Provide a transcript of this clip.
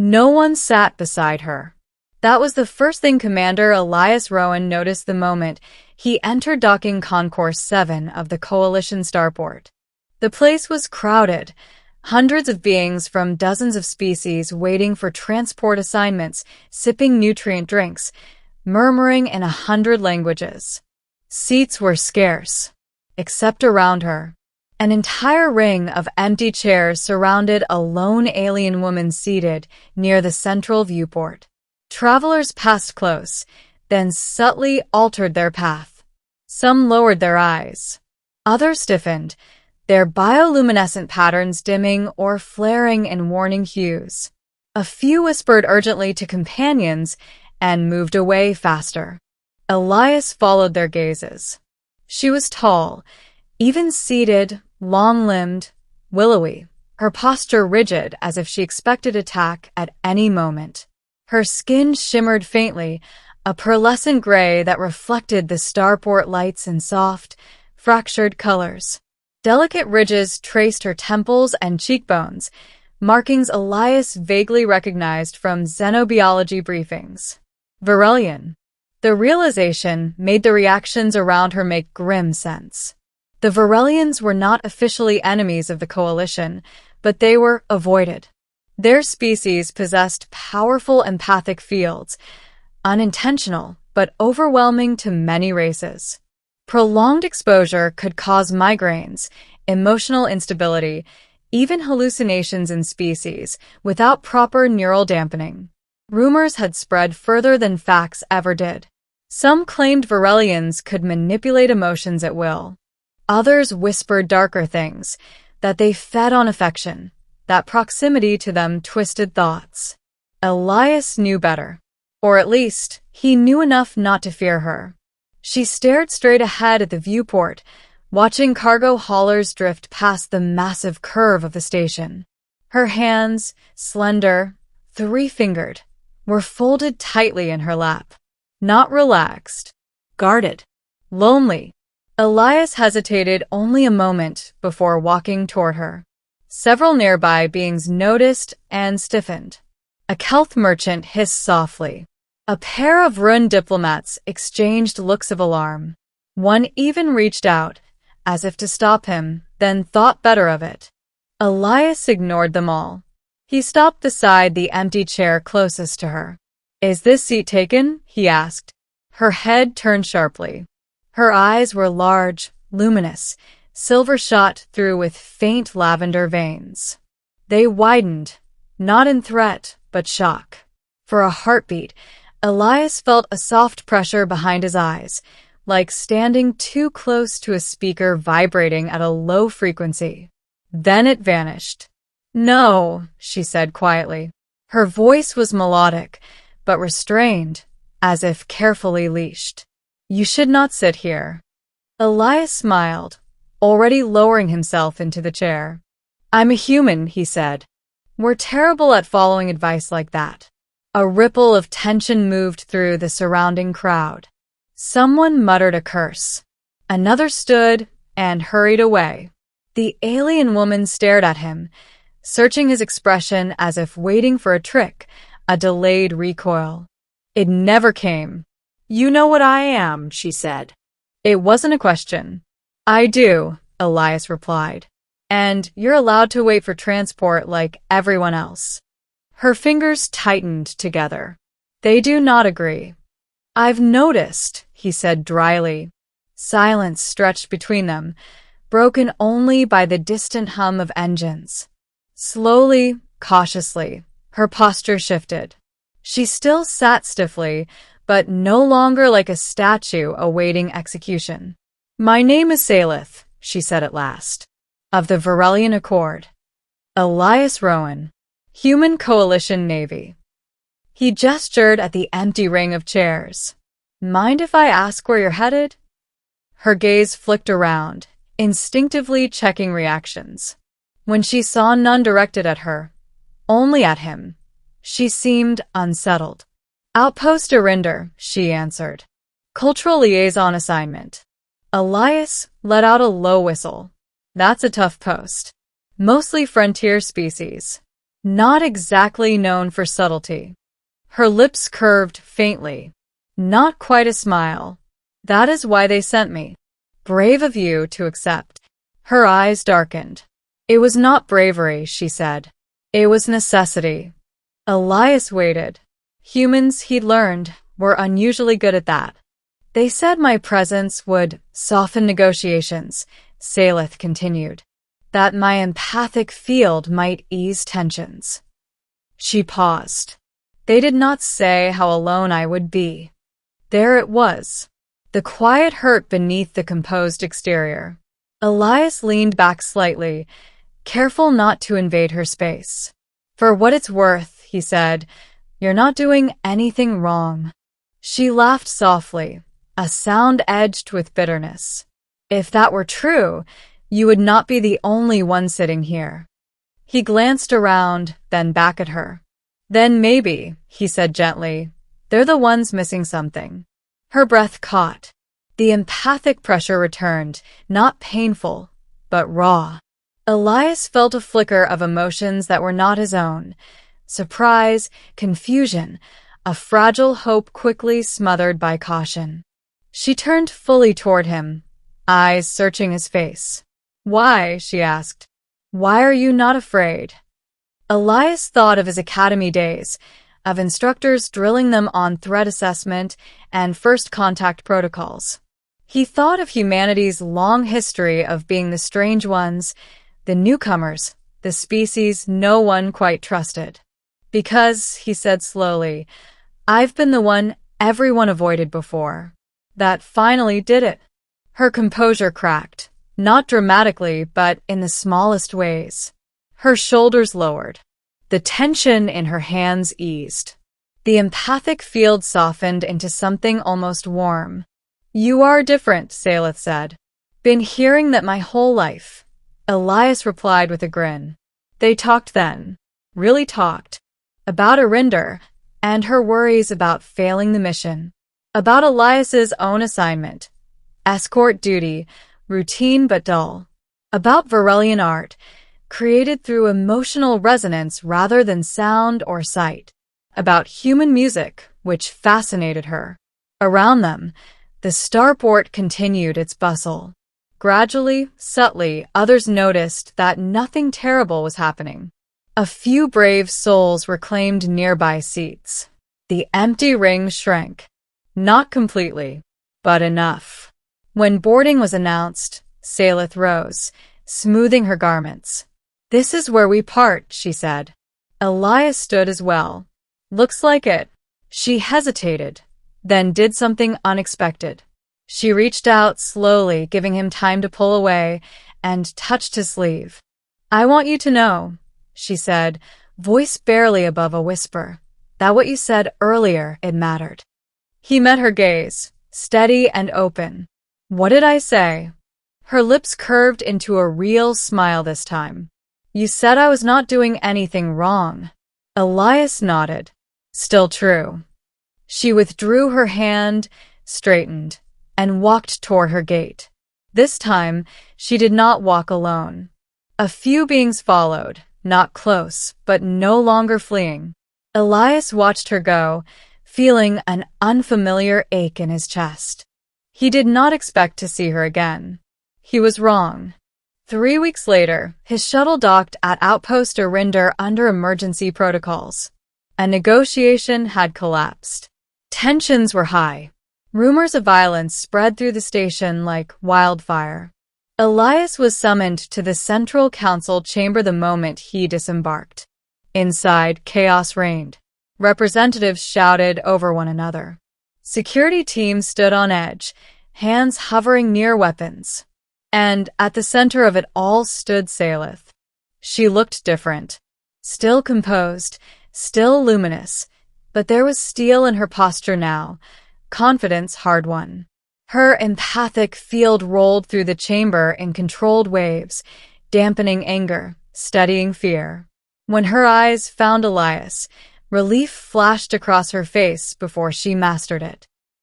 No one sat beside her. That was the first thing Commander Elias Rowan noticed the moment he entered Docking Concourse 7 of the Coalition starport. The place was crowded, hundreds of beings from dozens of species waiting for transport assignments, sipping nutrient drinks, murmuring in 100 languages. Seats were scarce, except around her. An entire ring of empty chairs surrounded a lone alien woman seated near the central viewport. Travelers passed close, then subtly altered their path. Some lowered their eyes. Others stiffened, their bioluminescent patterns dimming or flaring in warning hues. A few whispered urgently to companions and moved away faster. Elias followed their gazes. She was tall, even seated, long-limbed, willowy, her posture rigid as if she expected attack at any moment. Her skin shimmered faintly, a pearlescent gray that reflected the starport lights in soft, fractured colors. Delicate ridges traced her temples and cheekbones, markings Elias vaguely recognized from xenobiology briefings. Virelian. The realization made the reactions around her make grim sense. The Virelians were not officially enemies of the Coalition, but they were avoided. Their species possessed powerful empathic fields, unintentional but overwhelming to many races. Prolonged exposure could cause migraines, emotional instability, even hallucinations in species without proper neural dampening. Rumors had spread further than facts ever did. Some claimed Virelians could manipulate emotions at will. Others whispered darker things, that they fed on affection, that proximity to them twisted thoughts. Elias knew better. Or at least, he knew enough not to fear her. She stared straight ahead at the viewport, watching cargo haulers drift past the massive curve of the station. Her hands, slender, three-fingered, were folded tightly in her lap. Not relaxed, guarded, lonely. Elias hesitated only a moment before walking toward her. Several nearby beings noticed and stiffened. A Kelth merchant hissed softly. A pair of ruined diplomats exchanged looks of alarm. One even reached out, as if to stop him, then thought better of it. Elias ignored them all. He stopped beside the empty chair closest to her. "Is this seat taken?" he asked. Her head turned sharply. Her eyes were large, luminous, silver shot through with faint lavender veins. They widened, not in threat, but shock. For a heartbeat, Elias felt a soft pressure behind his eyes, like standing too close to a speaker vibrating at a low frequency. Then it vanished. "No," she said quietly. Her voice was melodic, but restrained, as if carefully leashed. "You should not sit here." Elias smiled, already lowering himself into the chair. "I'm a human," he said. "We're terrible at following advice like that." A ripple of tension moved through the surrounding crowd. Someone muttered a curse. Another stood and hurried away. The alien woman stared at him, searching his expression as if waiting for a trick, a delayed recoil. It never came. "You know what I am," she said. It wasn't a question. "I do," Elias replied. "And you're allowed to wait for transport like everyone else." Her fingers tightened together. "They do not agree." "I've noticed," he said dryly. Silence stretched between them, broken only by the distant hum of engines. Slowly, cautiously, her posture shifted. She still sat stiffly, but no longer like a statue awaiting execution. "My name is Salith," she said at last. "Of the Virelian Accord. Elias Rowan, Human Coalition Navy." He gestured at the empty ring of chairs. "Mind if I ask where you're headed?" Her gaze flicked around, instinctively checking reactions. When she saw none directed at her, only at him, she seemed unsettled. "Outpost Arinder," she answered. "Cultural liaison assignment." Elias let out a low whistle. "That's a tough post. Mostly frontier species." not exactly known for subtlety. Her lips curved faintly. Not quite a smile. That is why they sent me. Brave of you to accept. Her eyes darkened. It was not bravery, she said. It was necessity. Elias waited. Humans, he'd learned, were unusually good at that. They said my presence would soften negotiations, Salith continued. That my empathic field might ease tensions. She paused. They did not say how alone I would be. There it was. The quiet hurt beneath the composed exterior. Elias leaned back slightly, careful not to invade her space. For what it's worth, he said, you're not doing anything wrong. She laughed softly, a sound edged with bitterness. If that were true, you would not be the only one sitting here. He glanced around, then back at her. Then maybe, he said gently, they're the ones missing something. Her breath caught. The empathic pressure returned, not painful, but raw. Elias felt a flicker of emotions that were not his own. Surprise, confusion, a fragile hope quickly smothered by caution. She turned fully toward him, eyes searching his face. Why? She asked. Why are you not afraid? Elias thought of his academy days, of instructors drilling them on threat assessment and first contact protocols. He thought of humanity's long history of being the strange ones, the newcomers, the species no one quite trusted. Because, he said slowly, I've been the one everyone avoided before. That finally did it. Her composure cracked, not dramatically, but in the smallest ways. Her shoulders lowered. The tension in her hands eased. The empathic field softened into something almost warm. You are different, Salith said. Been hearing that my whole life. Elias replied with a grin. They talked then. Really talked. About Arinder, and her worries about failing the mission. About Elias's own assignment. Escort duty, routine but dull. About Varelian art, created through emotional resonance rather than sound or sight. About human music, which fascinated her. Around them, the starport continued its bustle. Gradually, subtly, others noticed that nothing terrible was happening. A few brave souls reclaimed nearby seats. The empty ring shrank. Not completely, but enough. When boarding was announced, Salith rose, smoothing her garments. This is where we part, she said. Elias stood as well. Looks like it. She hesitated, then did something unexpected. She reached out slowly, giving him time to pull away, and touched his sleeve. I want you to know, she said, voice barely above a whisper, that what you said earlier, it mattered. He met her gaze, steady and open. What did I say? Her lips curved into a real smile this time. You said I was not doing anything wrong. Elias nodded. Still true. She withdrew her hand, straightened, and walked toward her gate. This time, she did not walk alone. A few beings followed, not close, but no longer fleeing. Elias watched her go, feeling an unfamiliar ache in his chest. He did not expect to see her again. He was wrong. 3 weeks later, his shuttle docked at Outpost Arinder under emergency protocols. A negotiation had collapsed. Tensions were high. Rumors of violence spread through the station like wildfire. Elias was summoned to the Central Council chamber the moment he disembarked. Inside, chaos reigned. Representatives shouted over one another. Security teams stood on edge, hands hovering near weapons. And at the center of it all stood Salith. She looked different. Still composed, still luminous, but there was steel in her posture now, confidence hard-won. Her empathic field rolled through the chamber in controlled waves, dampening anger, steadying fear. When her eyes found Elias, relief flashed across her face before she mastered it.